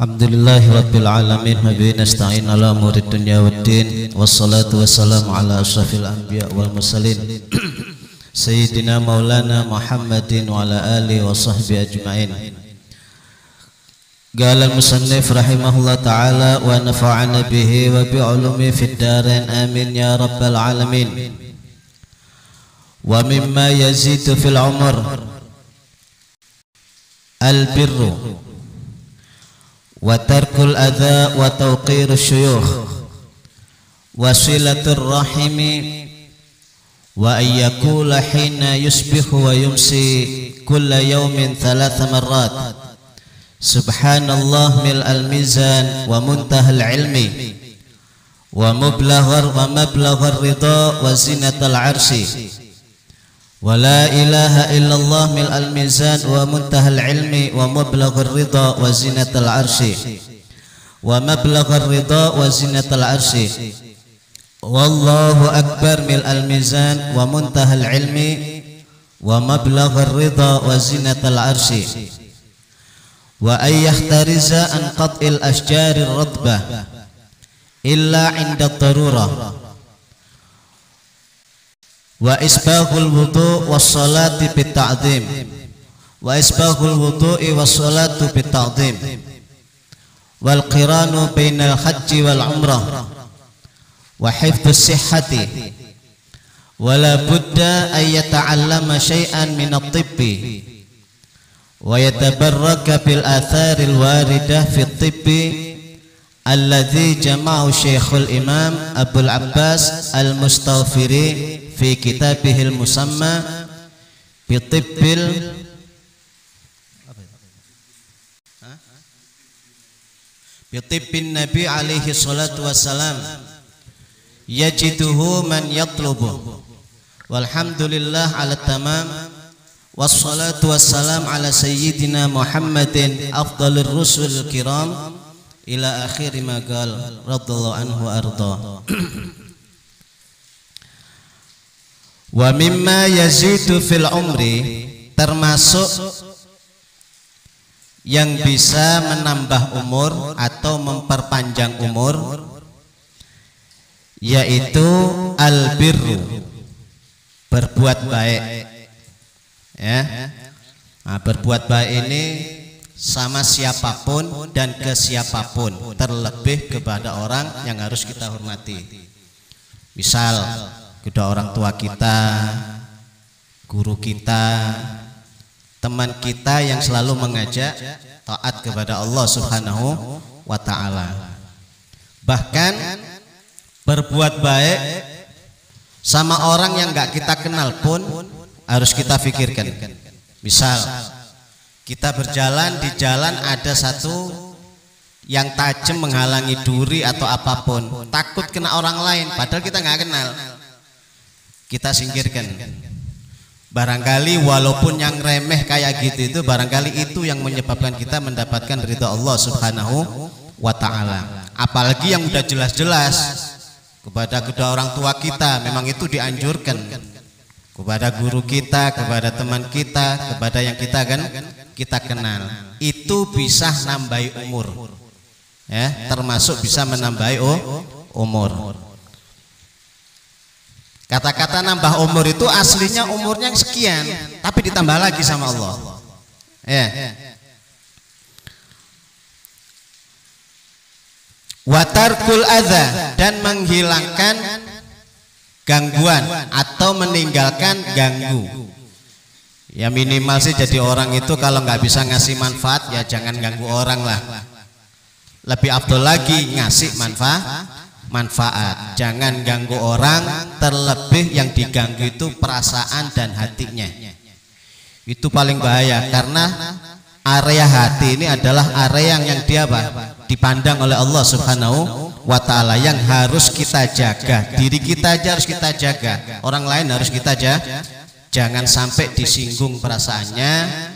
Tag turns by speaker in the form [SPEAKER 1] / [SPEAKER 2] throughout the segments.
[SPEAKER 1] Alhamdulillahi Rabbil Alamin. Wabihi nasta'in ala umuri dunya waddin. Wassalatu wassalamu ala ashrafil anbiya wal mursalin Sayyidina maulana Muhammadin wa ala alihi wa sahbihi ajma'in. Qala al-musannif rahimahullah ta'ala wa nafa'ana bihi wa bi'ulumi fid darain amin ya rabbal alamin. Wa mimma yazidu fil umur al-birru wa tarkul adha wa tawqirus syuyukh wa silatur rahimi wa ayyakula hina yusbihu wa yumsi kulla yawmin thalatha marrat subhanallah mil al-mizan wa muntahal ilmi wa mablaghar ridha wa zinatal arshi wa la ilaha illallah mil al-mizan wa muntahal ilmi wa mablaghar ridha wa zinatal arshi wa mablaghar ridha wa zinatal arshi wallahu akbar mil al-mizan wa muntahal ilmi wa mablaghar ridha wa zinatal arshi wa ayyahtariza an qat'il ashjarir radbah illa 'inda darurah wa isbaghul wudu' was salati bit ta'dhim wa isbaghul wudu'i was salatu bit ta'dhim wal qiranu bainal hajji wal umrah wa hifdhus sihhati wa la budda ay yata'allama syai'an min at-tibbi wa yatabarraka bil atharil waridah fi at-tibbi alladhi jama'u Syekhul Imam Abul Abbas Al-Mustawfiri fi kitabihil musamma bi tibbin Nabi alaihi salatu wassalam yajiduhu man yatlubu walhamdulillah ala tamam wassalatu wassalam ala sayyidina Muhammadin afdalur rusul kiram ila akhiri ma qala radhiyallahu anhu arda. Wa mimma yazidu fil umri, termasuk yang bisa menambah umur atau memperpanjang umur, yaitu albirru, berbuat baik. Ya, nah, berbuat baik ini sama siapapun dan ke siapapun, terlebih kepada orang yang harus kita hormati. Misal kedua orang tua kita, guru kita, teman kita yang selalu mengajak taat kepada Allah Subhanahu wa ta'ala. Bahkan berbuat baik sama orang yang gak kita kenal pun harus kita pikirkan. Misal kita berjalan, di jalan ada satu yang tajam menghalangi duri atau apapun, takut kena orang lain padahal kita gak kenal, kita singkirkan. Barangkali walaupun yang remeh kayak gitu itu, barangkali itu yang menyebabkan kita mendapatkan ridha Allah Subhanahu wa ta'ala. Apalagi yang udah jelas-jelas kepada kedua orang tua kita, memang itu dianjurkan, kepada guru kita, kepada teman kita, kepada yang kita kenal, itu bisa nambahi umur, ya, termasuk bisa menambahi umur. Kata-kata nambah umur itu aslinya umurnya sekian, tapi ditambah lagi sama Allah. Ya. Watarkul adza, dan menghilangkan gangguan atau meninggalkan ganggu. Ya minimal sih jadi orang itu kalau nggak bisa ngasih manfaat ya jangan ganggu orang lah. Lebih afdol lagi ngasih manfaat, jangan ganggu orang, terlebih yang diganggu itu perasaan dan hatinya. Itu paling bahaya, karena area hati ini adalah area yang dia dipandang oleh Allah Subhanahu wa ta'ala, yang harus kita jaga. Diri kita aja harus kita jaga, orang lain harus kita jaga. Jangan sampai disinggung perasaannya,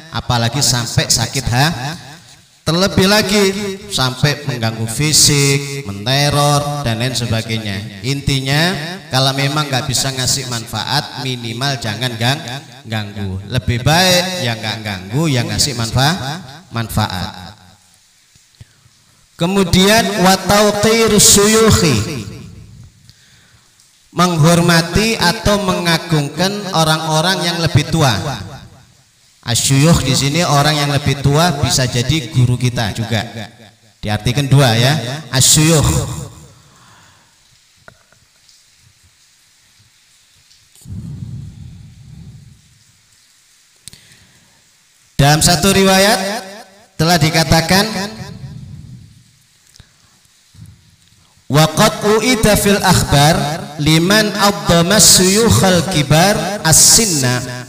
[SPEAKER 1] apalagi sampai sakit Terlebih lagi sampai mengganggu fisik, meneror dan lain sebagainya. Intinya kalau memang nggak bisa ngasih manfaat, minimal jangan ganggu. Lebih baik yang nggak ganggu, yang ngasih manfaat. Kemudian wa tauqirus syuyukhi, menghormati atau mengagungkan orang-orang yang lebih tua. Asyuyukh di sini orang yang lebih tua, bisa jadi guru kita juga. Diartikan dua ya, asyuyukh. Dalam satu riwayat telah dikatakan waqad uida fil akhbar liman abdama syuyukhal kibar as-sinna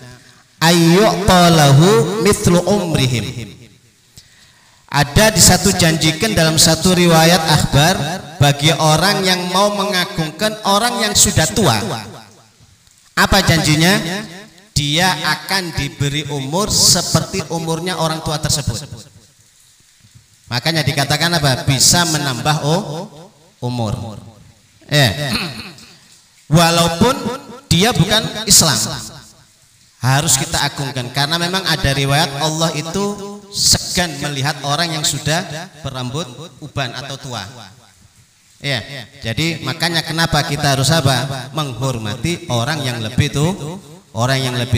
[SPEAKER 1] ayyuqalahu mithlu umrihim. Ada di satu janjikan dalam satu riwayat akhbar bagi orang yang mau mengagungkan orang yang sudah tua. Apa janjinya? Dia akan diberi umur seperti umurnya orang tua tersebut. Makanya dikatakan apa? Bisa menambah umur. Walaupun dia bukan Islam, harus kita agungkan karena memang ada riwayat Allah itu segan melihat orang yang sudah berambut uban atau tua. Ya, jadi makanya kenapa kita harus apa? Menghormati orang yang lebih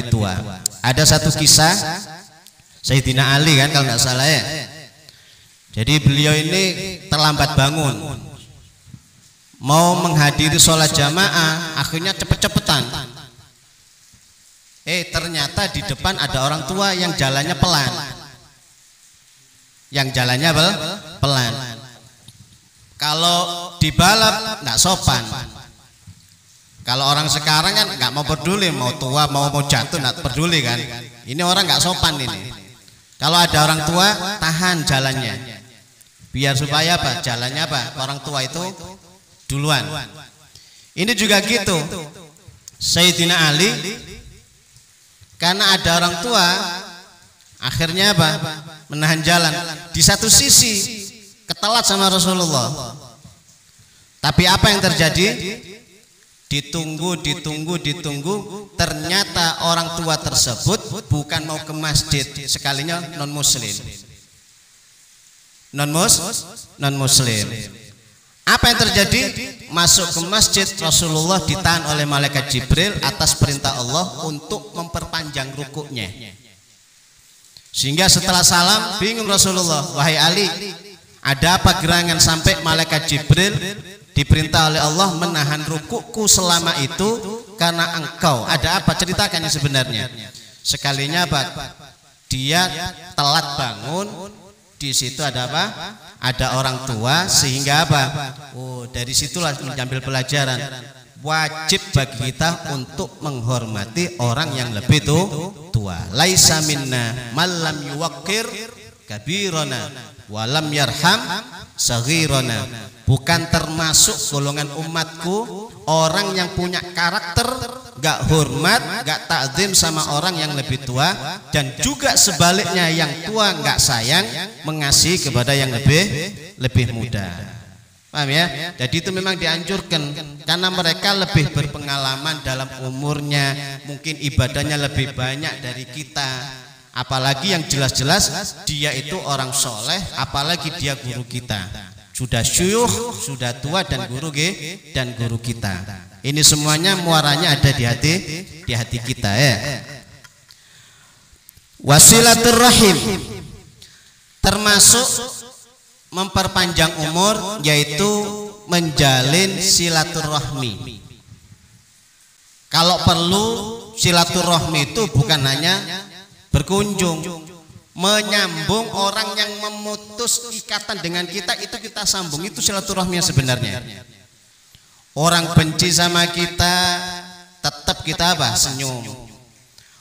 [SPEAKER 1] tua. Ada satu kisah Sayyidina Ali kan kalau nggak salah ya. Jadi beliau ini terlambat bangun, mau menghadiri sholat jamaah, akhirnya cepet-cepetan. Ternyata di depan ada orang tua yang jalannya pelan. Pelan. Kalau dibalap nggak sopan. Kalau orang sekarang kan nggak mau peduli, mau tua mau jatuh nggak peduli kan. Ini orang nggak sopan ini. Kalau ada orang tua tahan jalannya, biar supaya apa? Jalannya apa? Orang tua itu duluan. Ini juga gitu. Sayyidina Ali karena ada orang tua, akhirnya apa? Menahan jalan. Di satu sisi ketelat sama Rasulullah. Tapi apa yang terjadi? Ditunggu. Ternyata orang tua tersebut bukan mau ke masjid, sekalinya non muslim. Non muslim. Apa yang terjadi? Masuk ke masjid, Rasulullah ditahan oleh malaikat Jibril atas perintah Allah untuk memperpanjang rukuknya. Sehingga setelah salam bingung Rasulullah, wahai Ali, ada apa gerangan sampai malaikat Jibril diperintah oleh Allah menahan rukukku selama itu karena engkau? Ada apa? Ceritakannya sebenarnya. Sekalinya apa? Dia telat bangun, di situ ada apa? Ada orang tua, sehingga apa? Dari situlah mengambil pelajaran. Wajib bagi kita untuk menghormati orang yang lebih tua. Laisa minna man lam yuwaqqir kabirana wa lam yarham saghirana. Bukan termasuk golongan umatku orang yang punya karakter gak hormat, gak takzim sama orang yang lebih tua, dan juga sebaliknya yang tua gak sayang mengasihi kepada yang lebih muda. Paham ya? Jadi itu memang dianjurkan karena mereka lebih berpengalaman dalam umurnya, mungkin ibadahnya lebih banyak dari kita. Apalagi yang jelas-jelas dia itu orang soleh, apalagi dia guru kita. Sudah syuyukh, sudah tua dan guru kita. Ini semuanya muaranya ada di hati kita ya. Wasilaturrahim termasuk memperpanjang umur, yaitu menjalin silaturahmi. Kalau perlu silaturahmi itu bukan hanya berkunjung, menyambung orang yang memutus ikatan dengan kita, itu kita sambung, itu silaturahmi sebenarnya. Orang benci sama kita, tetap kita apa? Senyum.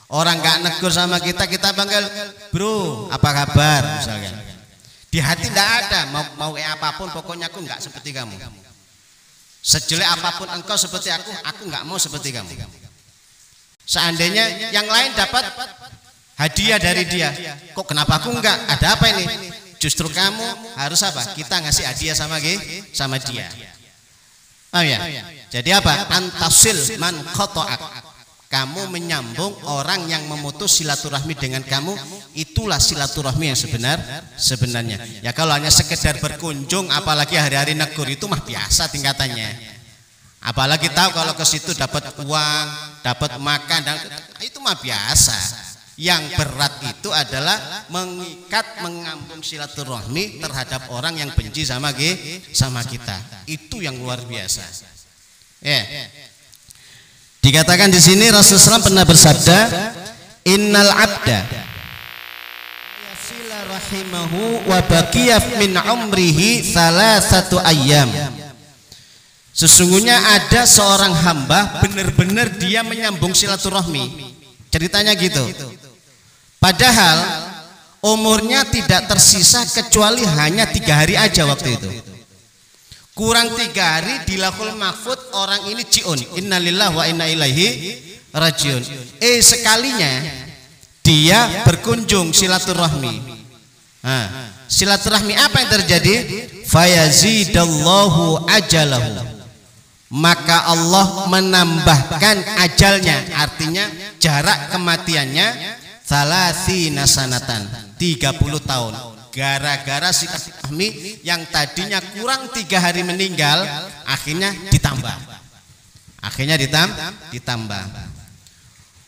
[SPEAKER 1] Orang gak negur sama kita, kita panggil bro, apa kabar misalkan. Di hati tidak ada mau apapun, pokoknya aku nggak seperti kamu. Sejelek apapun engkau seperti aku nggak mau seperti kamu. Seandainya yang lain dapat hadiah dari dia, kok kenapa aku enggak? Ada apa ini? Justru kamu harus apa? Kita ngasih hadiah sama dia. Oh ya. Jadi apa? Antasil man qata'ak. Kamu menyambung orang yang memutus silaturahmi dengan kamu, itulah silaturahmi yang sebenarnya. Ya kalau hanya sekedar berkunjung, apalagi hari-hari negur, itu mah biasa tingkatannya. Apalagi tahu kalau ke situ dapat uang, dapat makan, dan itu mah biasa. Yang berat itu adalah mengambung silaturahmi terhadap orang yang benci sama kita. Itu yang luar biasa. Ya. Dikatakan di sini Rasulullah SAW pernah bersabda, innal abda yasila rahimahu wa baqiyaf min umrihi salasatu ayyam. Sesungguhnya ada seorang hamba benar-benar dia menyambung silaturahmi. Ceritanya gitu. Padahal umurnya tidak tersisa kecuali hanya 3 hari aja waktu itu. Kurang 3 hari di Lauhul Mahfuz orang ini jiun. Innalillahi wa inna ilaihi rajiun. Sekalinya dia berkunjung silaturahmi. Silaturahmi apa yang terjadi? Fayazidallahu ajalahu. Maka Allah menambahkan ajalnya, artinya jarak kematiannya salasina sanatan, 30 tahun. Gara-gara silaturahmi yang tadinya kurang 3 hari meninggal, akhirnya ditambah.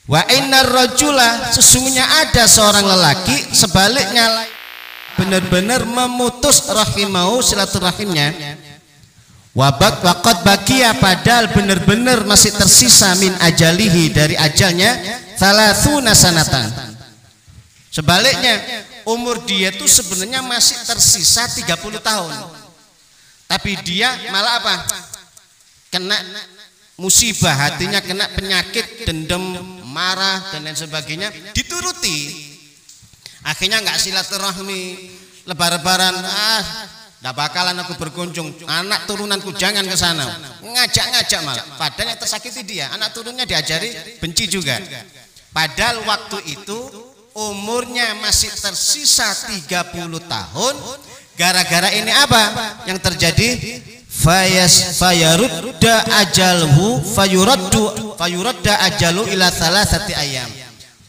[SPEAKER 1] Wa innar rajula, sesungguhnya ada seorang lelaki sebaliknya benar-benar memutus rahimahu silaturahimnya. Waqad baqiya, padahal benar-benar masih tersisa min ajalihi, dari ajalnya salasuna sanatan. Sebaliknya umur dia itu sebenarnya masih tersisa 30 tahun. Tapi dia malah apa? Kena musibah, hatinya kena penyakit, dendam, marah dan lain sebagainya, dituruti. Akhirnya nggak silaturahmi, lebaran, nggak bakalan aku berkunjung, anak turunanku jangan ke sana, ngajak malah. Padahal yang tersakiti dia, anak turunnya diajari benci juga. Padahal waktu itu umurnya masih tersisa 30 tahun. Gara-gara ini apa yang terjadi? Fayarudda ajalhu fayuradda ajalu ila salasati ayyam.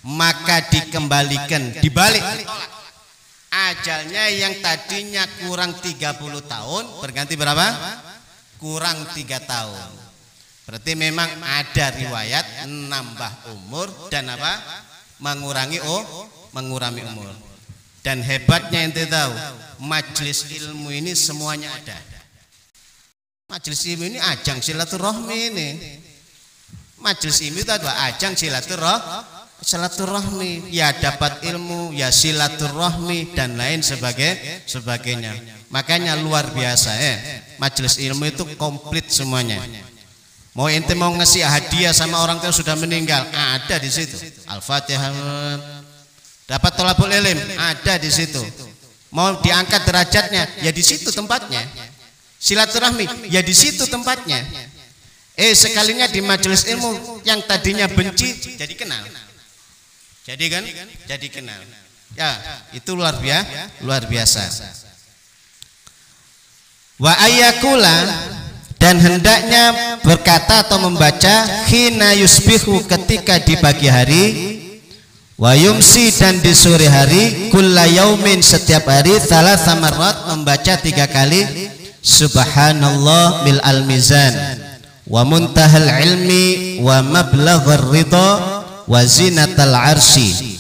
[SPEAKER 1] Maka dikembalikan, dibalik ajalnya yang tadinya kurang 30 tahun berganti berapa? Kurang 3 tahun. Berarti memang ada riwayat nambah umur dan apa? Mengurangi umur. Dan hebatnya ente tahu, majelis ilmu ini semuanya ada. Majelis ilmu ini ajang silaturahmi ini. Majelis ilmu itu adalah ajang silaturahmi. Ya dapat ilmu, ya silaturahmi dan lain sebagainya. Makanya luar biasa majelis ilmu itu komplit semuanya. Mau ente mau ngasih hadiah sama orang tua sudah meninggal, ada di situ. Al-Fatihah, dapat thalabul ilm, ada di situ. Mau diangkat derajatnya, ya di situ tempatnya. Silaturahmi, ya di situ tempatnya. Sekalinya di majelis ilmu yang tadinya benci jadi kenal. Jadi kenal. Ya, itu luar biasa. Wa ayyakula, dan hendaknya berkata atau membaca hina yusbihu, ketika di pagi hari, wa yumsi, dan di sore hari, kulla yaumin, setiap hari, thalatha marrat, membaca 3 kali subhanallah bil al-mizan wa muntahal ilmi wa mablaghar ridha wa zinatal arsy.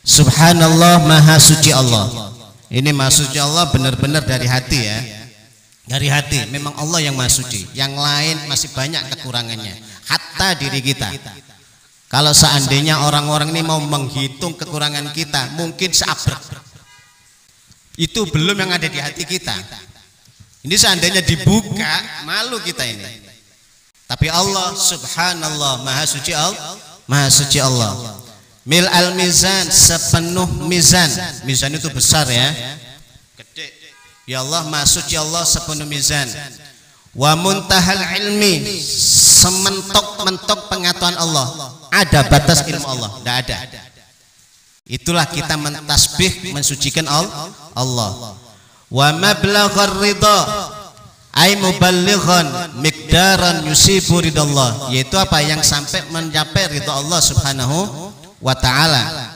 [SPEAKER 1] Subhanallah, maha suci Allah. Ini maha suci Allah benar-benar dari hati ya. Dari hati, memang Allah yang maha suci. Yang lain masih banyak kekurangannya, hatta diri kita. Kalau seandainya orang-orang ini mau menghitung kekurangan kita, mungkin seabrek. Itu belum yang ada di hati kita. Ini seandainya dibuka, malu kita ini. Tapi Allah subhanallah, maha suci Allah. Mil al mizan, sepenuh mizan. Mizan itu besar ya, gede. Ya Allah, maha suci Allah sepenuh mizan. Wa muntahal ilmi, sementok-mentok pengetahuan Allah. Ada batas ilmu Allah? Tidak ada. Itulah kita mentasbih, mensucikan Allah. Wa mablaghar ridha ay muballighan miqdaran yusibu ridallah, yaitu apa? Yang sampai mencapai ridha Allah Subhanahu wa taala.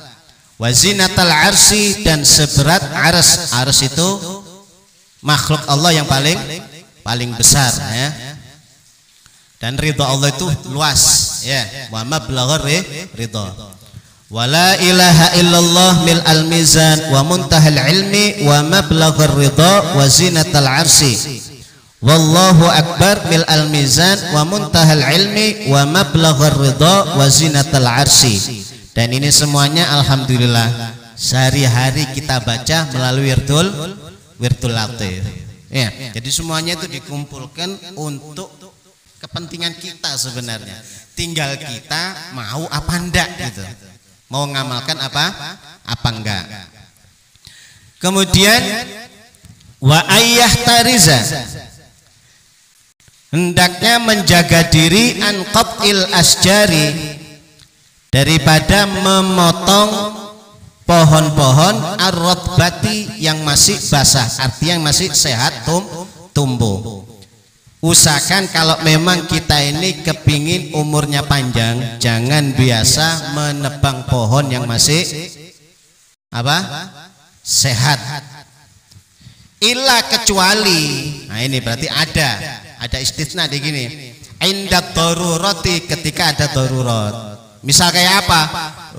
[SPEAKER 1] Wa zinatal arsy, dan seberat ars. Ars itu makhluk Allah yang paling besar, ya. Dan ridha Allah itu luas, ya. Wa mablaghar ridha. Wala ilaha illallah mil al mizan wa muntahal ilmi wa mablaghar ridha wa zinatal arsy. Wallahu akbar mil al mizan wa muntahal ilmi wa mablaghar ridha wa zinatal arsy. Dan ini semuanya alhamdulillah sehari-hari kita baca melalui wirdul latif. Ya, jadi semuanya itu dikumpulkan untuk kepentingan kita sebenarnya. Tinggal kita mau apa enggak gitu. Mau ngamalkan apa enggak. Kemudian wa ayyah tariza, hendaknya menjaga diri an qat'il asjari, daripada memotong pohon-pohon ar-ratbati yang masih basah, artinya yang masih sehat tumbuh. Usahakan kalau memang kita ini kepingin umurnya panjang, jangan biasa menebang pohon yang masih sehat. Illa kecuali, nah ini berarti ada istisna di gini. Inda darurati, ketika ada darurat. Misal kayak apa?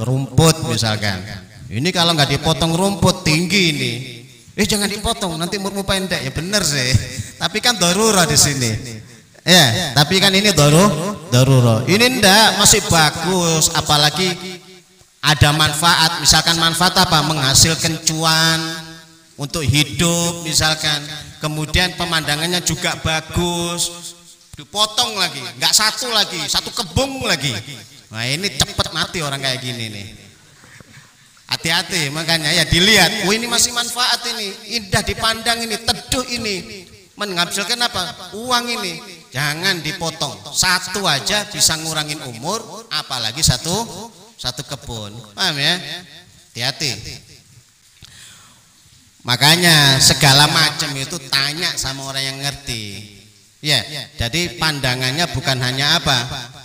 [SPEAKER 1] Rumput misalkan. Ini kalau nggak dipotong rumput tinggi ini. Jangan dipotong, nanti umurmu pendek. Ya bener sih. Tapi kan darurat di sini. Ya, tapi kan ini darurat. Ini ndak, masih bagus, apalagi ada manfaat. Misalkan manfaat apa? Menghasilkan cuan untuk hidup misalkan. Kemudian pemandangannya juga bagus. Dipotong lagi, nggak satu lagi, satu kebun lagi. Nah, ini cepet mati orang kayak gini nih. Hati-hati, makanya ya dilihat. Ini masih manfaat ini, indah dipandang ini, teduh ini, menghasilkan apa? Uang ini. Jangan dipotong. Satu aja bisa ngurangin umur, apalagi satu kebun. Paham ya? Hati-hati. Makanya segala macam itu tanya sama orang yang ngerti. Ya, jadi pandangannya bukan hanya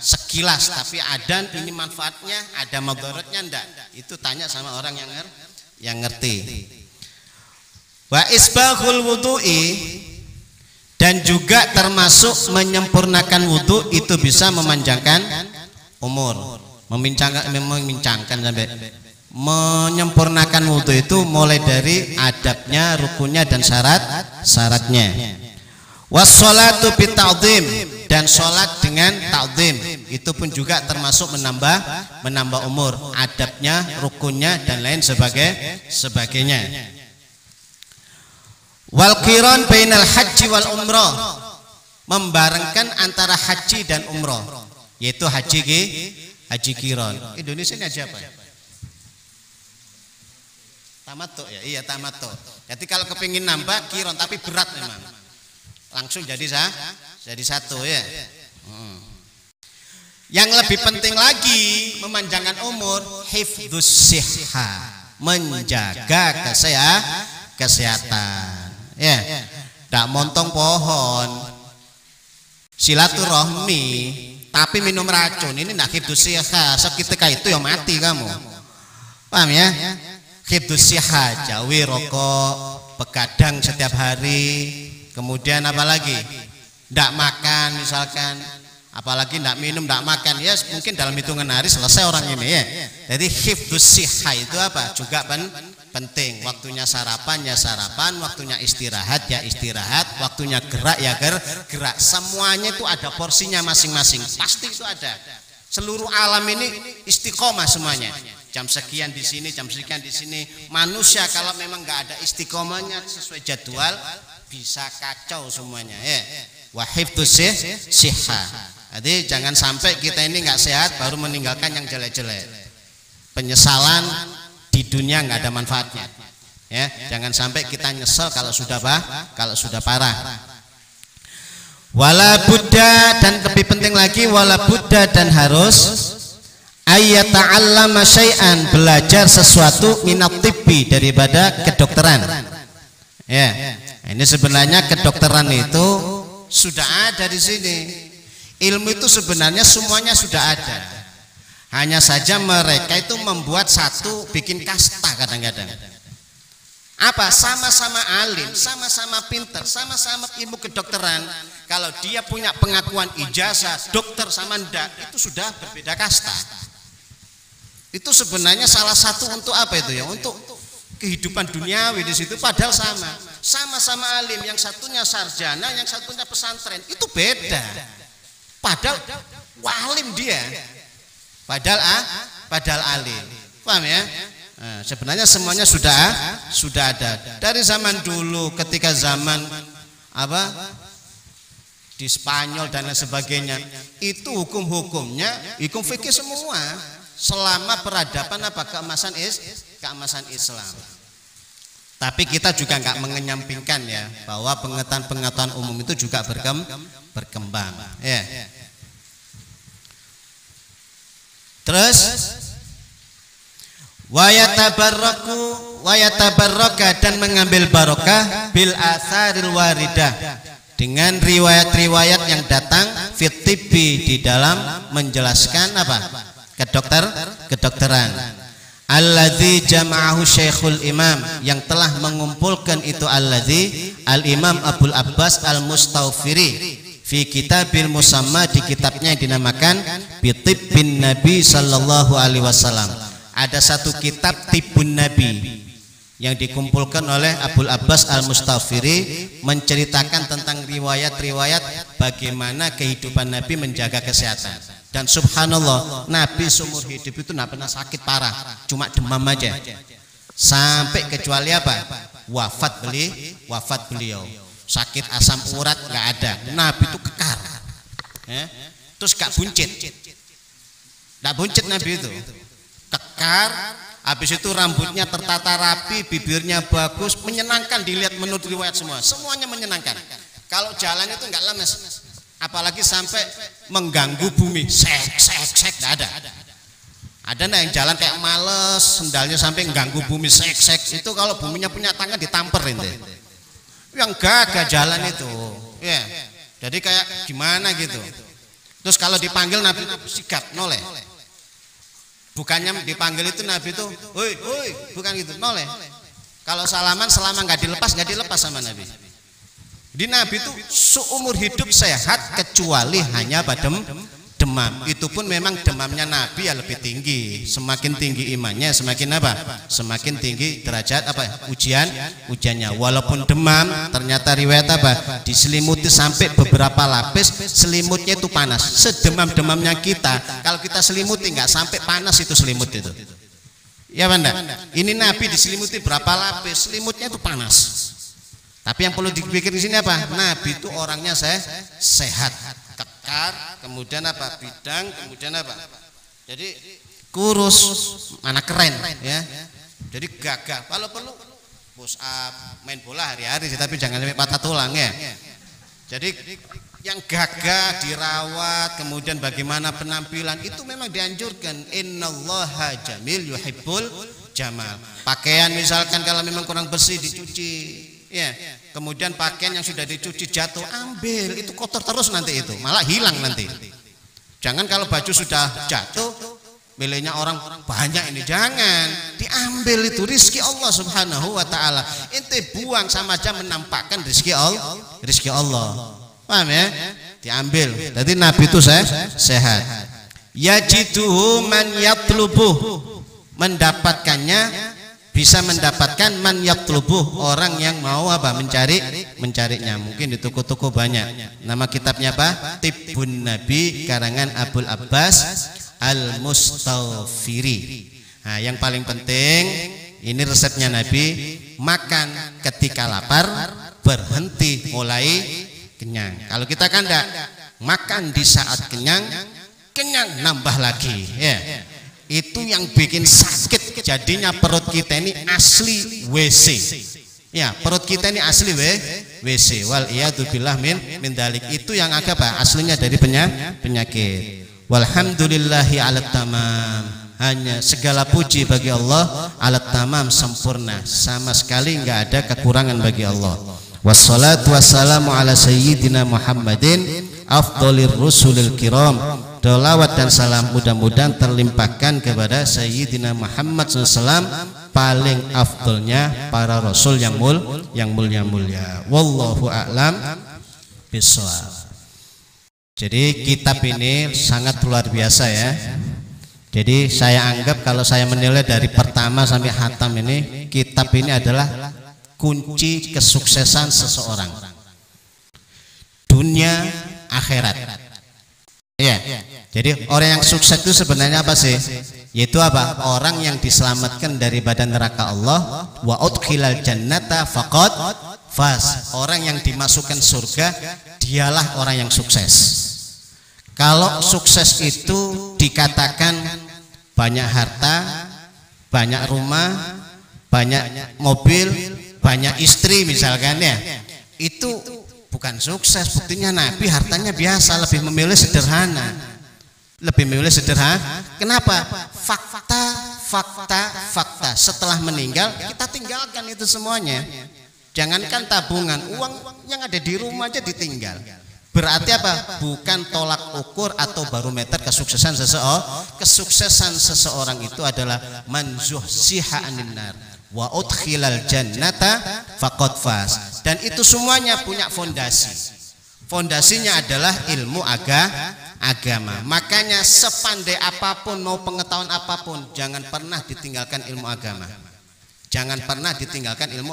[SPEAKER 1] sekilas, tapi ada ini manfaatnya, ada mudaratnya enggak. Itu tanya sama orang yang ngerti. Wa isbaghul wudu'i, dan juga termasuk menyempurnakan wudu itu bisa memanjangkan umur. Menyempurnakan wudu itu mulai dari adabnya, rukunnya, dan syaratnya. Wassalatu bita'dhim, dan sholat dengan ta'dhim itu pun juga termasuk menambah umur, adabnya, rukunnya, dan lain sebagainya. Wal qiran bainal haji wal umrah, membarengkan antara haji dan umrah, yaitu haji qiran. Indonesia ini haji apa ya? Tamattu ya, iya tamattu. Jadi kalau kepingin nambah qiran tapi berat memang, langsung jadi satu ya. Yang lebih penting lagi memanjangkan umur, hifdzus sihha, menjaga kesehatan. Ya, tidak montong pohon, silaturahmi, tapi minum racun, ini nak hifdzus sihha. Seketika itu ya mati kamu. Paham ya? Hifdzus sihha, jauhi rokok, begadang setiap hari. Kemudian apalagi tidak makan misalkan, apalagi tidak minum, tidak makan, ya mungkin dalam hitungan hari selesai orang ini ya. Jadi hifdzus sihha itu juga penting. Waktunya sarapan ya sarapan, waktunya istirahat ya istirahat, waktunya gerak ya gerak. Semuanya itu ada porsinya masing-masing, pasti itu ada. Seluruh alam ini istiqomah semuanya. Jam sekian di sini, jam sekian di sini. Manusia kalau memang nggak ada istiqomahnya sesuai jadwal, bisa kacau semuanya ya. Wa hifdzus sihha. Jadi jangan sampai kita ini nggak sehat baru meninggalkan yang jelek-jelek. Penyesalan di dunia nggak ada manfaatnya. Ya, jangan sampai kita nyesel kalau sudah parah. Wala buddha, dan lebih penting lagi wala buddha, dan harus ayyata'allama syai'an, belajar sesuatu minat tibbi, daripada kedokteran. Ya, ini sebenarnya kedokteran itu sudah ada di sini. Ilmu itu sebenarnya semuanya sudah ada. Hanya saja mereka itu membuat satu, bikin kasta kadang-kadang. Apa? Sama-sama alim, sama-sama pinter, sama-sama ilmu kedokteran. Kalau dia punya pengakuan ijazah dokter sama ndak, itu sudah berbeda kasta. Itu sebenarnya salah satu untuk apa itu ya? Untuk kehidupan duniawi di situ, padahal sama-sama alim, yang satunya sarjana, yang satunya pesantren, itu beda. Padahal walim dia, padahal alim. Paham ya? Nah, sebenarnya semuanya sudah ada dari zaman dulu, ketika zaman apa di Spanyol dan lain sebagainya, itu hukum-hukumnya hukum fikih semua selama peradaban keemasan Islam. Tapi kita juga nggak mengenyampingkan ya, bahwa pengetahuan umum itu juga berkembang. Ya. Terus wayatabarraka, dan mengambil barokah bil atharil waridah, dengan riwayat-riwayat yang datang fit tibbi, di dalam menjelaskan kedokteran. Alladzi jama'ahu Syekhul Imam, yang telah mengumpulkan itu alladzi al-Imam Abul Abbas al-Mustawfiri fi kitabil musamma, di kitabnya yang dinamakan Bitibbin Nabi sallallahu alaihi wasallam. Ada satu kitab Tibbun Nabi yang dikumpulkan oleh Abul Abbas al-Mustawfiri, menceritakan tentang riwayat-riwayat bagaimana kehidupan Nabi menjaga kesehatan. Dan subhanallah, Nabi seumur hidup itu tidak pernah sakit parah, cuma demam aja, sampai kecuali wafat beliau. Sakit asam urat nggak ada, Nabi itu kekar ya. Terus gak buncit Nabi itu, kekar. Habis itu rambutnya tertata rapi, bibirnya bagus, menyenangkan dilihat menurut riwayat semuanya menyenangkan. Kalau jalan itu nggak lemes, apalagi sampai mengganggu bumi, sek, nggak ada. Ada nggak yang jalan kayak males, sendalnya sampai mengganggu bumi, sek, itu kalau buminya punya tangan ditamperin deh. Yang gagah jalan itu, ya. Jadi kayak gimana gitu. Terus kalau dipanggil Nabi sikat, noleh. Bukannya dipanggil itu Nabi itu, woi, bukan gitu, noleh. Kalau salaman selama nggak dilepas sama Nabi. Di Nabi itu seumur hidup sehat, kecuali hanya demam. Itu pun memang demamnya Nabi ya lebih tinggi. Semakin tinggi imannya, semakin tinggi derajat ujiannya. Walaupun demam, ternyata riwayat diselimuti sampai beberapa lapis, selimutnya itu panas. Sedemam-demamnya kita, kalau kita selimuti nggak sampai panas itu selimut itu. Ya Banda, ini Nabi diselimuti berapa lapis, selimutnya itu panas. Tapi yang perlu dipikir di sini Nabi itu orangnya sehat, kekar, kemudian bidang, kemudian jadi kurus, mana keren ya. Jadi gagah. Kalau perlu push up, main bola hari-hari, tapi jangan sampai patah tulang ya. Jadi yang gagah, dirawat, kemudian bagaimana penampilan itu memang dianjurkan. Innallaha jamil yuhibbul jamal. Pakaian misalkan kalau memang kurang bersih dicuci. Ya, kemudian pakaian yang sudah dicuci jatuh, ambil, itu kotor terus nanti, itu malah hilang nanti. Jangan kalau baju sudah jatuh, miliknya orang banyak ini, jangan diambil, itu rizki Allah subhanahu wa ta'ala. Ente buang sama aja menampakkan rizki Allah. Paham ya? Diambil. Jadi Nabi itu sehat. Yajiduhu man yatlubuh, mendapatkannya, bisa mendapatkan man yatlubuh, orang yang mau mencarinya. Mungkin di toko-toko banyak. Nama kitabnya Tibbun Nabi, karangan Abul Abbas al-Mustawfiri. Nah, yang paling penting ini resepnya Nabi, makan ketika lapar, berhenti mulai kenyang. Kalau kita kan enggak, makan di saat kenyang nambah lagi ya. Itu yang bikin sakit, jadinya perut kita ini asli WC ya, perut kita ini asli WC. Wal iyadu billah min dalik. Itu yang aslinya dari penyakit. Walhamdulillahi ala tamam. Hanya segala puji bagi Allah alat tamam, sempurna, sama sekali enggak ada kekurangan bagi Allah. Wassalatu wassalamu ala sayyidina Muhammadin afdhalir rusulil kiram. Dolawat dan salam mudah-mudahan terlimpahkan kepada sayyidina Muhammad SAW, paling afdolnya para rasul yang mulia-mulia. Wallahu a'lam bishawab. Jadi kitab ini sangat luar biasa ya. Jadi saya anggap kalau saya menilai dari pertama sampai khatam ini, kitab ini adalah kunci kesuksesan seseorang dunia akhirat. Ya. Jadi orang yang sukses itu sebenarnya apa sih? Yaitu apa? Orang yang diselamatkan dari badan neraka Allah, wa udkhilal jannata faqad faz. Orang yang dimasukkan surga, dialah orang yang sukses. Kalau sukses itu dikatakan banyak harta, banyak rumah, banyak mobil, banyak istri misalkan ya, itu bukan sukses. Buktinya Nabi hartanya biasa, lebih memilih sederhana. Kenapa? Fakta. Setelah meninggal kita tinggalkan itu semuanya. Jangankan tabungan, uang yang ada di rumah aja ditinggal. Berarti apa? Bukan tolak ukur atau barometer kesuksesan seseorang. Kesuksesan seseorang itu adalah man zuhziha 'anil nar wa udkhilal jannata faqad faz. Dan itu semuanya punya fondasi. Fondasinya adalah ilmu agama. Makanya sepandai apapun, mau pengetahuan apapun, jangan pernah ditinggalkan ilmu agama. Jangan pernah ditinggalkan ilmu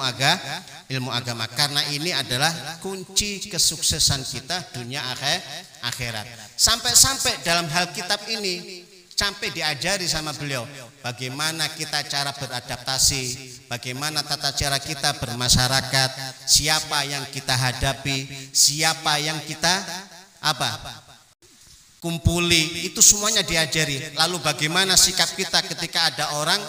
[SPEAKER 1] agama, karena ini adalah kunci kesuksesan kita dunia akhirat. Sampai-sampai dalam hal kitab ini sampai diajari sama beliau bagaimana kita cara beradaptasi, bagaimana tata cara kita bermasyarakat, siapa yang kita hadapi, siapa yang kita kumpuli, itu semuanya diajari. Lalu bagaimana sikap kita ketika ada orang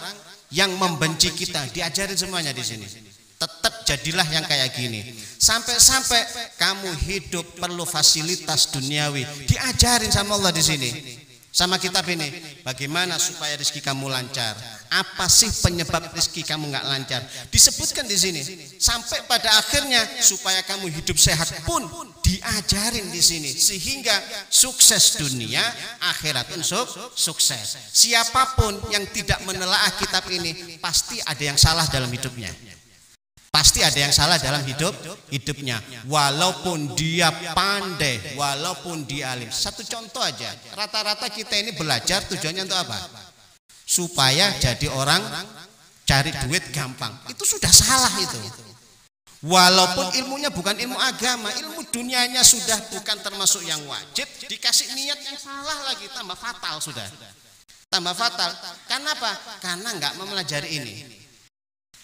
[SPEAKER 1] yang membenci kita, diajarin semuanya di sini. Tetap jadilah yang kayak gini. Sampai-sampai kamu hidup perlu fasilitas duniawi, diajarin sama Allah di sini. Sama kitab ini, bagaimana supaya rezeki kamu lancar? Apa sih penyebab rezeki kamu nggak lancar? Disebutkan di sini. Sampai pada akhirnya supaya kamu hidup sehat pun diajarin di sini, sehingga sukses dunia akhirat pun sukses. Siapapun yang tidak menelaah kitab ini pasti ada yang salah dalam hidupnya. Pasti ada yang salah dalam hidupnya. Walaupun dia pandai, walaupun dia alim. Satu contoh aja, rata-rata kita ini belajar tujuannya untuk apa? Supaya jadi orang cari duit gampang. Itu sudah salah itu. Walaupun ilmunya bukan ilmu agama, ilmu dunianya sudah bukan termasuk yang wajib, dikasih niat yang salah lagi, tambah fatal sudah. Tambah fatal. Karena apa? Karena nggak mempelajari ini.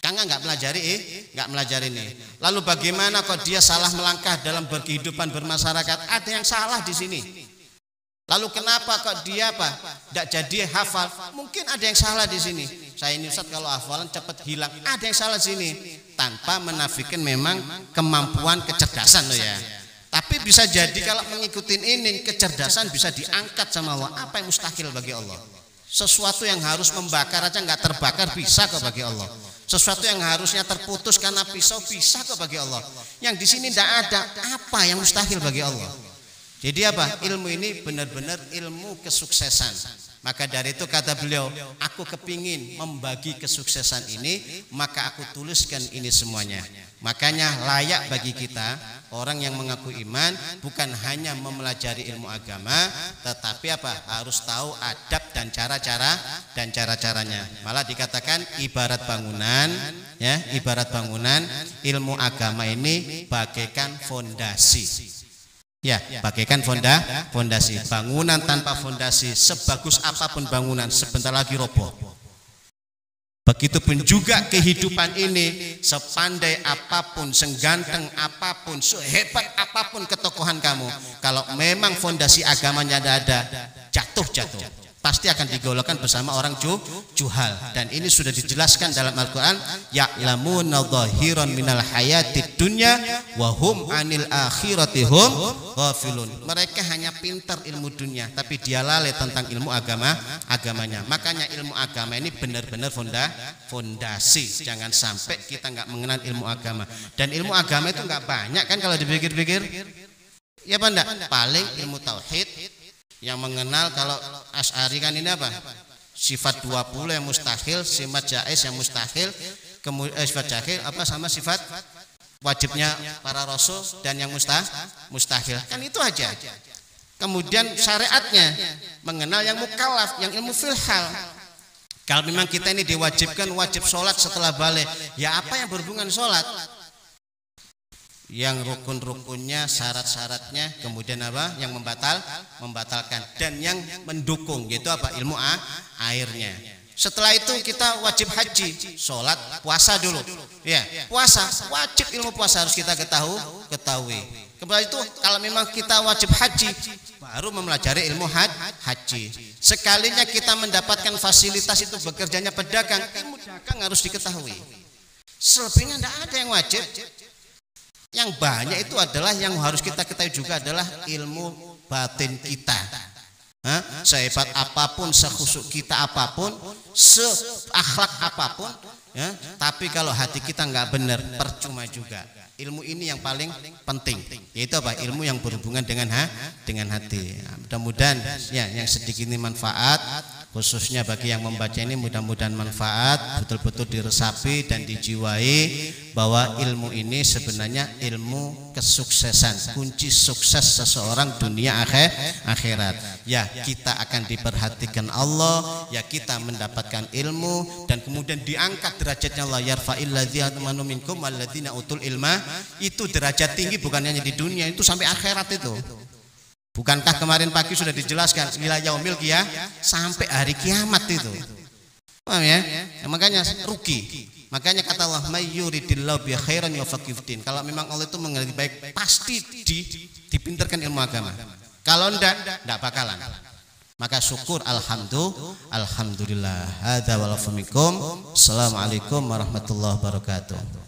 [SPEAKER 1] Karena nggak melajari ini. Lalu bagaimana kok dia salah melangkah dalam berkehidupan bermasyarakat? Ada yang salah di sini. Lalu kenapa kok dia tidak jadi hafal? Mungkin ada yang salah di sini. Saya ini Ustaz kalau hafalan cepat hilang. Ada yang salah di sini. Tanpa menafikan memang kemampuan kecerdasan loh ya. Tapi bisa jadi kalau mengikuti ini kecerdasan bisa diangkat sama Allah. Apa yang mustahil bagi Allah? Sesuatu yang harus membakar aja nggak terbakar bisa kok bagi Allah. Sesuatu yang harusnya terputus karena pisau bisa kok bagi Allah. Yang di sini tidak ada apa yang mustahil bagi Allah. Jadi apa? Ilmu ini benar-benar ilmu kesuksesan. Maka dari itu kata beliau, aku kepingin membagi kesuksesan ini, maka aku tuliskan ini semuanya. Makanya layak bagi kita orang yang mengaku iman bukan hanya mempelajari ilmu agama, tetapi harus tahu adab dan cara-caranya. Malah dikatakan ibarat bangunan, ya, ibarat bangunan, ilmu agama ini bagaikan fondasi. Ya, bagaikan fondasi. Bangunan tanpa fondasi, sebagus apapun bangunan, sebentar lagi roboh. Begitupun juga kehidupan ini, sepandai apapun, seganteng apapun, sehebat apapun ketokohan kamu, kalau memang fondasi agamanya ada, jatuh. pasti akan digolongkan bersama orang juhal, dan ini sudah dijelaskan dalam Al-Qur'an, ya'lamuna dhahiran minal hayatid dunya wa hum 'anil akhirati hum ghafilun. Mereka hanya pintar ilmu dunia tapi dia lalai tentang ilmu agamanya. Makanya ilmu agama ini benar-benar fondasi. Jangan sampai kita nggak mengenal ilmu agama. Dan ilmu agama itu nggak banyak kan kalau dipikir-pikir. Ya apa enggak? Paling ilmu tauhid yang mengenal, kalau Asy'ari kan ini apa? Sifat 20 yang mustahil, sifat jaiz yang mustahil, kemudian sifat jahil apa sama sifat wajibnya para rasul dan yang mustahil. Kan itu aja. Kemudian syariatnya mengenal yang mukallaf, yang ilmu filhal. Kalau memang kita ini diwajibkan wajib sholat setelah balik, ya apa yang berhubungan sholat? Yang rukun-rukunnya, syarat-syaratnya, kemudian apa yang membatalkan, dan yang mendukung, gitu apa, ilmu airnya. Setelah itu kita wajib haji, sholat, puasa dulu, ya puasa wajib, ilmu puasa harus kita ketahui. Kemudian itu kalau memang kita wajib haji, baru mempelajari ilmu haji. Sekalinya kita mendapatkan fasilitas itu bekerjanya pedagang, ilmu dagang harus diketahui. Selebihnya tidak ada yang wajib. Yang banyak itu adalah yang harus kita ketahui juga adalah ilmu batin kita. Sehebat apapun, sekhusyuk kita apapun, seakhlak apapun, ya, tapi kalau hati kita nggak benar, percuma juga. Ilmu ini yang paling penting, yaitu apa? Ilmu yang berhubungan dengan hati. Mudah-mudahan ya yang sedikit ini manfaat, khususnya bagi yang membaca ini, mudah-mudahan manfaat, betul-betul diresapi dan dijiwai bahwa ilmu ini sebenarnya ilmu kesuksesan, kunci sukses seseorang dunia akhirat. Ya, kita akan diperhatikan Allah, ya kita mendapatkan ilmu dan kemudian diangkat derajatnya Allah. Yarfa'il ladzina amanu minkum walladzina utul ilma. Itu derajat tinggi bukan hanya di dunia, itu sampai akhirat itu. Bukankah kemarin pagi sudah dijelaskan ila yaumil qiyamah, sampai hari kiamat itu. Paham ya? Makanya rugi. Makanya kata Allah, may yuridillahu bi khairan yufaqihu fid din. Kalau memang Allah itu mengerti baik, pasti dipinterkan ilmu agama. Kalau enggak bakalan. Maka syukur alhamdulillah. Hadza wa lakum. Assalamualaikum warahmatullahi wabarakatuh.